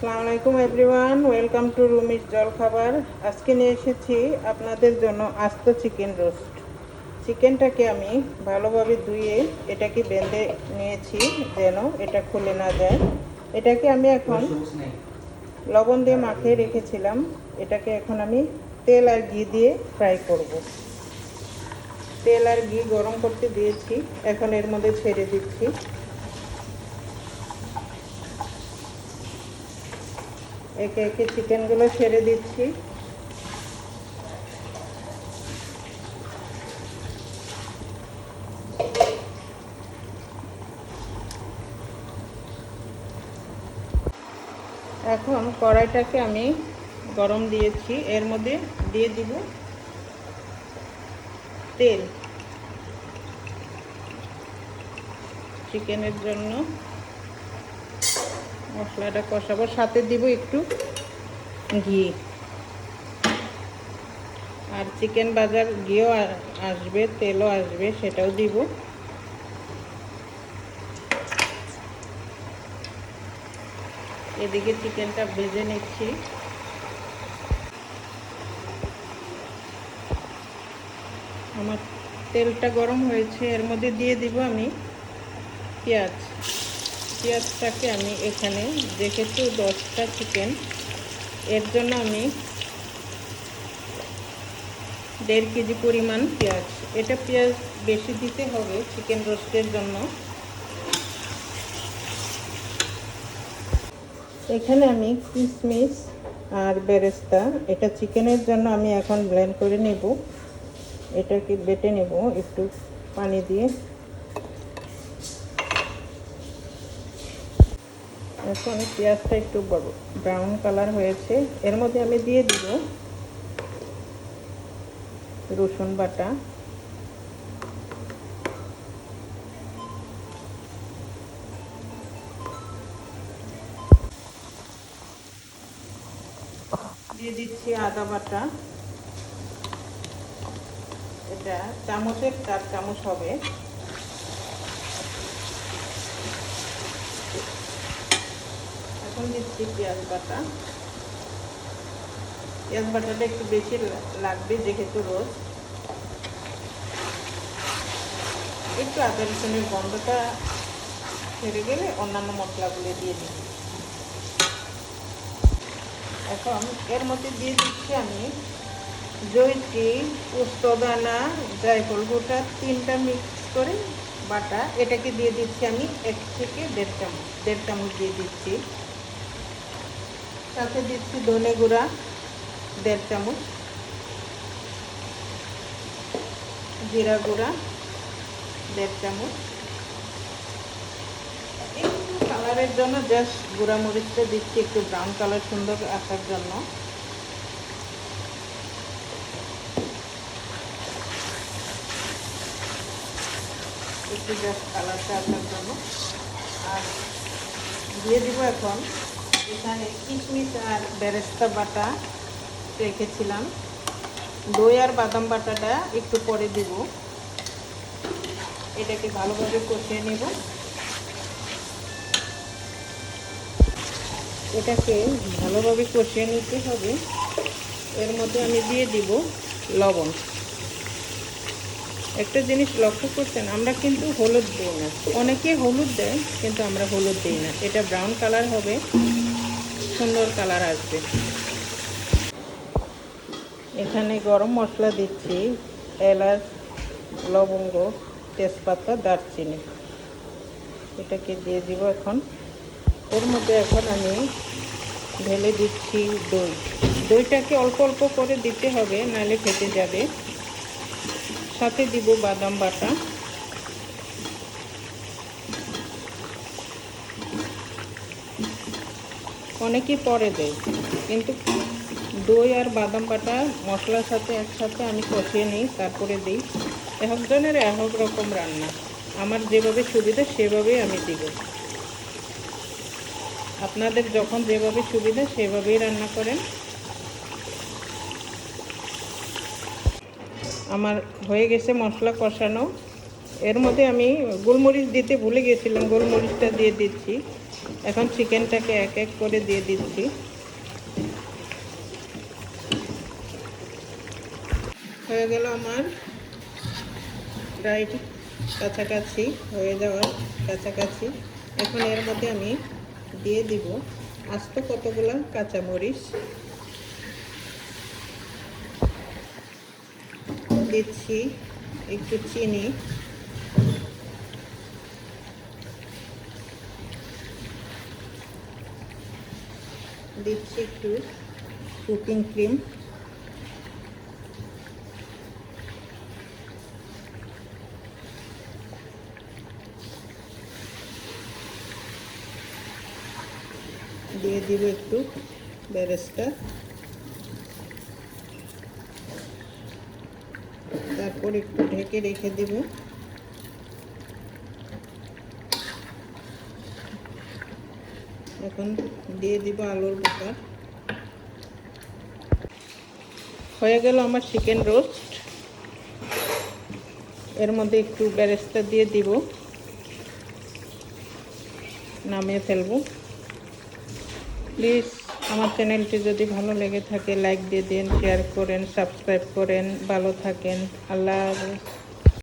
আসসালামু আলাইকুম everyone, welcome to রুমির জলখাবার। আজকে নিয়ে এসেছি আপনাদের জন্য আস্ত চিকেন রোস্ট। চিকেনটাকে আমি ভালোভাবে ধুয়ে এটাকে বেঁধে নিয়েছি যেন এটা খুলে না যায়। এটাকে আমি এখন লবণ দিয়ে মাখিয়ে রেখেছিলাম। এটাকে এখন আমি তেল আর ঘি দিয়ে ফ্রাই করব। তেল আর ঘি গরম করতে দিয়েছি, এখন এর মধ্যে ছেড়ে দিচ্ছি। একে একে চিকেনগুলো ছেড়ে দিচ্ছি। এখন কড়াইটাকে আমি গরম দিয়েছি, এর মধ্যে দিয়ে দিব তেল চিকেনের জন্য। মশলাটা কষাবো, সাথে দিব একটু ঘি, আর চিকেন ভাজার ঘিও আসবে, তেলও আসবে, সেটাও দিব। এদিকে চিকেনটা ভেজে নিচ্ছি। আমার তেলটা গরম হয়েছে, এর মধ্যে দিয়ে দিব আমি পেঁয়াজটাকে আমি এখানে যেহেতু 10টা চিকেন, এর জন্য আমি 1.5 কেজি পরিমাণ পেঁয়াজ। এটা পেঁয়াজ বেশি দিতে হবে চিকেন রোস্টের জন্য। এখানে আমি কিশমিশ আর বেরেস্তা, এটা চিকেনের জন্য আমি এখন ব্লেন্ড করে নেব। এটাকে বেটে নেব একটু পানি দিয়ে। এখন পেঁয়াজটা একটু ব্রাউন কালার হয়েছে, এর মধ্যে আমি দিয়ে দিব রসুন বাটা, দিয়ে দিচ্ছি আদা বাটা। এটা চামচের 4 চামচ হবে। এখন দিচ্ছি পেঁয়াজ বাটা। পেঁয়াজ বাটাটা একটু বেশি লাগবে যেহেতু রোস্ট। একটু আদা রসুনের গন্ধটা ছেড়ে গেলে অন্যান্য মশলাগুলো দিয়ে দিই। এখন এর মধ্যে দিয়ে দিচ্ছি আমি জয়িত্রী, পোস্তদানা, জায়ফল গোটা 3টা মিক্স করে বাটা। এটাকে দিয়ে দিচ্ছি আমি 1 থেকে 1.5 চামচ দিয়ে দিচ্ছি। সাথে দিচ্ছি ধনে গুঁড়া 1.5 চামচ, জিরা গুঁড়া 1.5 চামচ। একটু কালারের জন্য জাস্ট গুঁড়া মরিচটা দিচ্ছি, একটু ব্রাউন কালার সুন্দর আসার জন্য। একটু জাস্ট কালারটা আসার জন্য। আর দিয়ে দিব এখন এখানে কিশমিশ আর বেরেস্তা বাটা রেখেছিলাম। দই আর বাদাম বাটাটা একটু পরে দিব। এটাকে ভালোভাবে কষিয়ে নেব। এটাকে ভালোভাবে কষিয়ে নিতে হবে। এর মধ্যে আমি দিয়ে দিব লবণ। একটা জিনিস লক্ষ্য করছেন, আমরা কিন্তু হলুদ দিই না। অনেকে হলুদ দেয়, কিন্তু আমরা হলুদ দিই না। এটা ব্রাউন কালার হবে, সুন্দর কালার আসবে। এখানে গরম মশলা দিচ্ছি, এলাচ, লবঙ্গ, তেজপাতা, দারচিনি। এটাকে দিয়ে দিব এখন। এর মধ্যে এখন আমি ঢেলে দিচ্ছি দই। দইটাকে অল্প অল্প করে দিতে হবে, নাহলে ফেটে যাবে। সাথে দিব বাদাম বাটা। অনেকেই পরে দেয়, কিন্তু দই আর বাদাম বাটা মশলার সাথে একসাথে আমি কষিয়ে নিই, তারপরে দিই। একজনের এক রকম রান্না, আমার যেভাবে সুবিধা সেভাবেই আমি দিব। আপনাদের যখন যেভাবে সুবিধা সেভাবেই রান্না করেন। আমার হয়ে গেছে মশলা কষানো। এর মধ্যে আমি গোলমরিচ দিতে ভুলে গেছিলাম, গোলমরিচটা দিয়ে দিচ্ছি। এখন চিকেনটাকে এক এক করে দিয়ে দিচ্ছি। হয়ে গেল আমার প্রায় কাছাকাছি, হয়ে যাওয়ার কাছাকাছি। এখন এর মধ্যে আমি দিয়ে দিব আস্ত কতগুলো কাঁচামরিচ, দিচ্ছি একটু চিনি, দিচ্ছি একটু কুকিং ক্রিম, দিয়ে দিব একটু বেরেস্তা, তারপর একটু ঢেকে রেখে দিব। এখন দিয়ে দিব আলুর বাটার। হয়ে গেল আমার চিকেন রোস্ট। এর মধ্যে একটু বেরেস্তা দিয়ে দিব, নামিয়ে ফেলবো। প্লিজ আমার চ্যানেলটি যদি ভালো লেগে থাকে লাইক দিয়ে দিন, শেয়ার করেন, সাবস্ক্রাইব করেন। ভালো থাকেন, আল্লাহ হাফেজ।